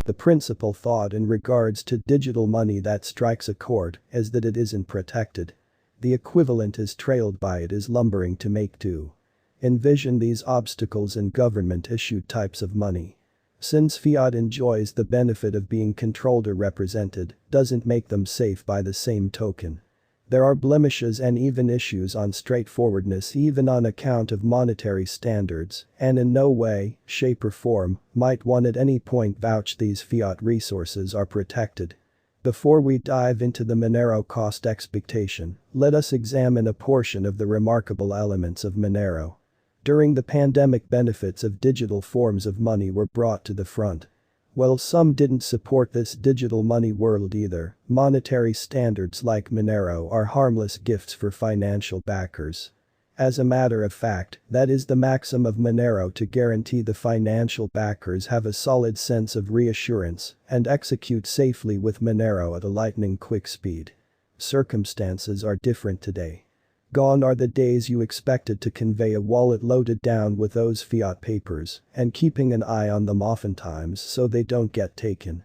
The principal thought in regards to digital money that strikes a chord is that it isn't protected. The equivalent is trailed by it is lumbering to make do. Envision these obstacles in government-issued types of money. Since fiat enjoys the benefit of being controlled or represented, doesn't make them safe by the same token. There are blemishes and even issues on straightforwardness even on account of monetary standards, and in no way, shape or form, might one at any point vouch these fiat resources are protected. Before we dive into the Monero cost expectation, let us examine a portion of the remarkable elements of Monero. During the pandemic, benefits of digital forms of money were brought to the front. While some didn't support this digital money world either, monetary standards like Monero are harmless gifts for financial backers. As a matter of fact, that is the maxim of Monero to guarantee the financial backers have a solid sense of reassurance and execute safely with Monero at a lightning-quick speed. Circumstances are different today. Gone are the days you expected to convey a wallet loaded down with those fiat papers and keeping an eye on them oftentimes so they don't get taken.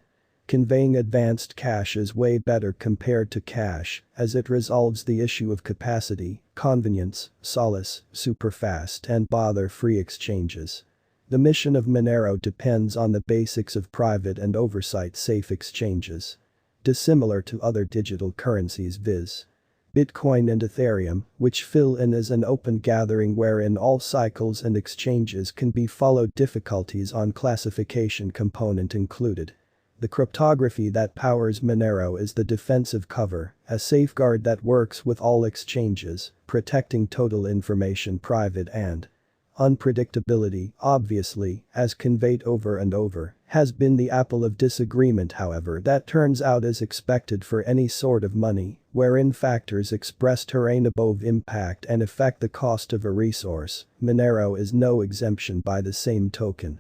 Conveying advanced cash is way better compared to cash, as it resolves the issue of capacity, convenience, solace, superfast and bother-free exchanges. The mission of Monero depends on the basics of private and oversight-safe exchanges. Dissimilar to other digital currencies viz. Bitcoin and Ethereum, which fill in as an open gathering wherein all cycles and exchanges can be followed, difficulties on classification component included. The cryptography that powers Monero is the defensive cover, a safeguard that works with all exchanges, protecting total information private and unpredictability, obviously, as conveyed over and over, has been the apple of disagreement. However, that turns out as expected for any sort of money, wherein factors express terrain above impact and affect the cost of a resource. Monero is no exemption by the same token.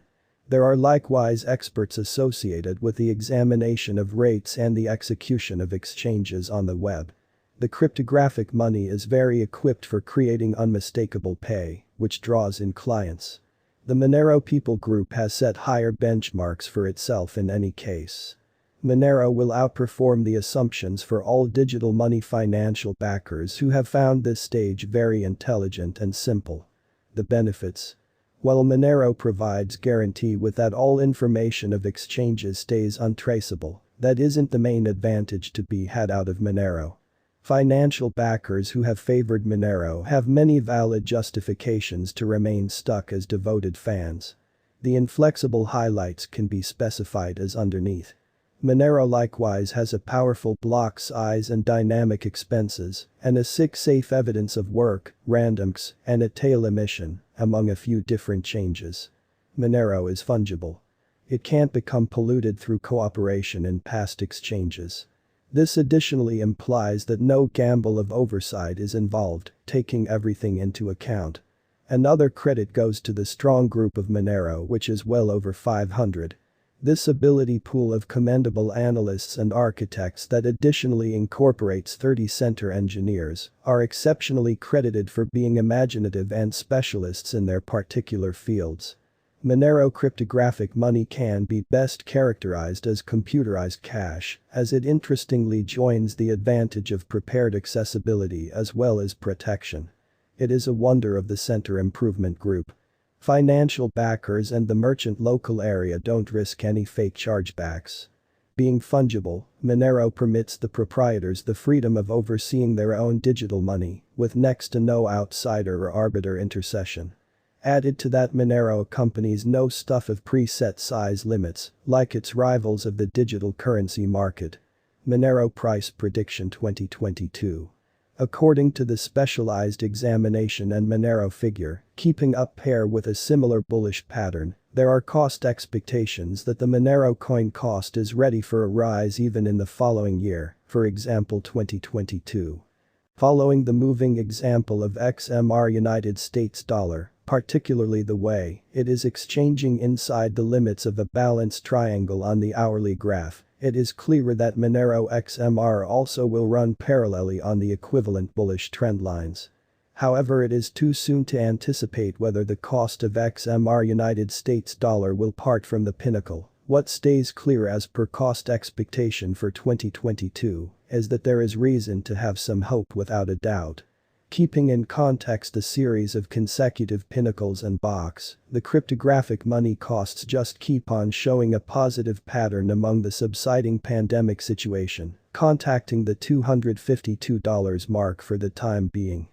There are likewise experts associated with the examination of rates and the execution of exchanges on the web. The cryptographic money is very equipped for creating unmistakable pay, which draws in clients. The Monero people group has set higher benchmarks for itself in any case. Monero will outperform the assumptions for all digital money financial backers who have found this stage very intelligent and simple. The benefits. While Monero provides guarantee with that all information of exchanges stays untraceable, that isn't the main advantage to be had out of Monero. Financial backers who have favored Monero have many valid justifications to remain stuck as devoted fans. The inflexible highlights can be specified as underneath. Monero likewise has a powerful block size and dynamic expenses, and a safe evidence of work, randoms, and a tail emission, among a few different changes. Monero is fungible. It can't become polluted through cooperation in past exchanges. This additionally implies that no gamble of oversight is involved, taking everything into account. Another credit goes to the strong group of Monero, which is well over 500. This ability pool of commendable analysts and architects that additionally incorporates 30 center engineers are exceptionally credited for being imaginative and specialists in their particular fields. Monero cryptographic money can be best characterized as computerized cash, as it interestingly joins the advantage of prepared accessibility as well as protection. It is a wonder of the center improvement group. Financial backers and the merchant local area don't risk any fake chargebacks. Being fungible, Monero permits the proprietors the freedom of overseeing their own digital money, with next to no outsider or arbiter intercession. Added to that, Monero accompanies no stuff of preset size limits, like its rivals of the digital currency market. Monero Price Prediction 2022. According to the Specialized Examination and Monero Figure, keeping up pair with a similar bullish pattern, there are cost expectations that the Monero coin cost is ready for a rise even in the following year, for example 2022. Following the moving example of XMR United States dollar, particularly the way it is exchanging inside the limits of a balanced triangle on the hourly graph, it is clearer that Monero XMR also will run parallelly on the equivalent bullish trend lines. However, it is too soon to anticipate whether the cost of XMR United States dollar will part from the pinnacle, What stays clear as per cost expectation for 2022 is that there is reason to have some hope without a doubt. Keeping in context a series of consecutive pinnacles and box, the cryptographic money costs just keep on showing a positive pattern among the subsiding pandemic situation, contacting the $252 mark for the time being.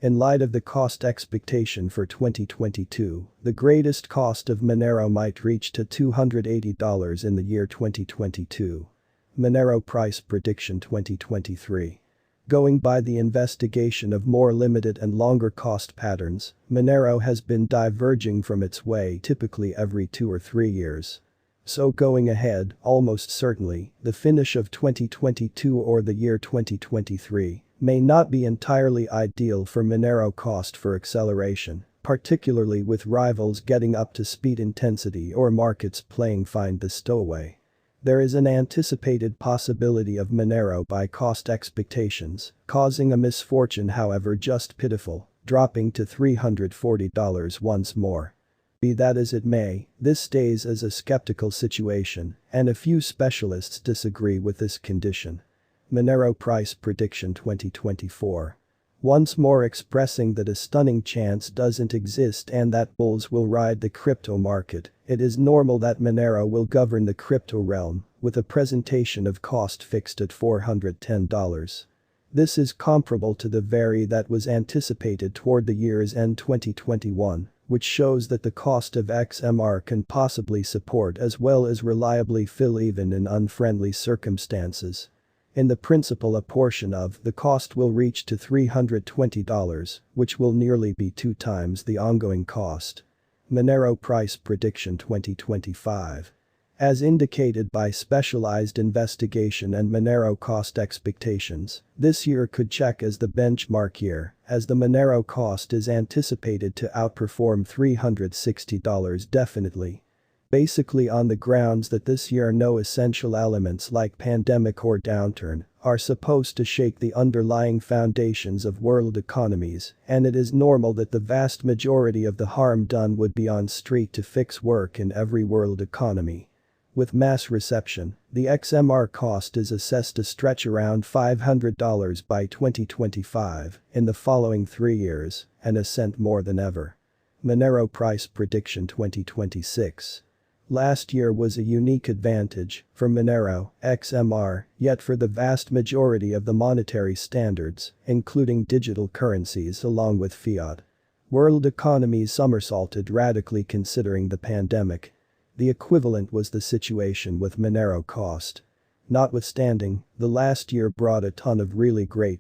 In light of the cost expectation for 2022, the greatest cost of Monero might reach to $280 in the year 2022. Monero price prediction 2023. Going by the investigation of more limited and longer cost patterns, Monero has been diverging from its way typically every 2 or 3 years. So going ahead, almost certainly, the finish of 2022 or the year 2023 may not be entirely ideal for Monero cost for acceleration, particularly with rivals getting up to speed intensity or markets playing find the stowaway. There is an anticipated possibility of Monero by cost expectations, causing a misfortune however just pitiful, dropping to $340 once more. Be that as it may, this stays as a skeptical situation, and a few specialists disagree with this condition. Monero price prediction 2024. Once more expressing that a stunning chance doesn't exist and that bulls will ride the crypto market, it is normal that Monero will govern the crypto realm, with a presentation of cost fixed at $410. This is comparable to the vary that was anticipated toward the year's end 2021, which shows that the cost of XMR can possibly support as well as reliably fill even in unfriendly circumstances. In the principle a portion of the cost will reach to $320, which will nearly be 2 times the ongoing cost. Monero price prediction 2025. As indicated by specialized investigation and Monero cost expectations, this year could check as the benchmark year, as the Monero cost is anticipated to outperform $360 definitely. Basically on the grounds that this year no essential elements like pandemic or downturn are supposed to shake the underlying foundations of world economies, and it is normal that the vast majority of the harm done would be on street to fix work in every world economy. With mass reception, the XMR cost is assessed to stretch around $500 by 2025 in the following 3 years, and a cent more than ever. Monero price prediction 2026. Last year was a unique advantage for Monero, XMR, yet for the vast majority of the monetary standards, including digital currencies along with fiat. World economies somersaulted radically considering the pandemic. The equivalent was the situation with Monero cost. Notwithstanding, the last year brought a ton of really great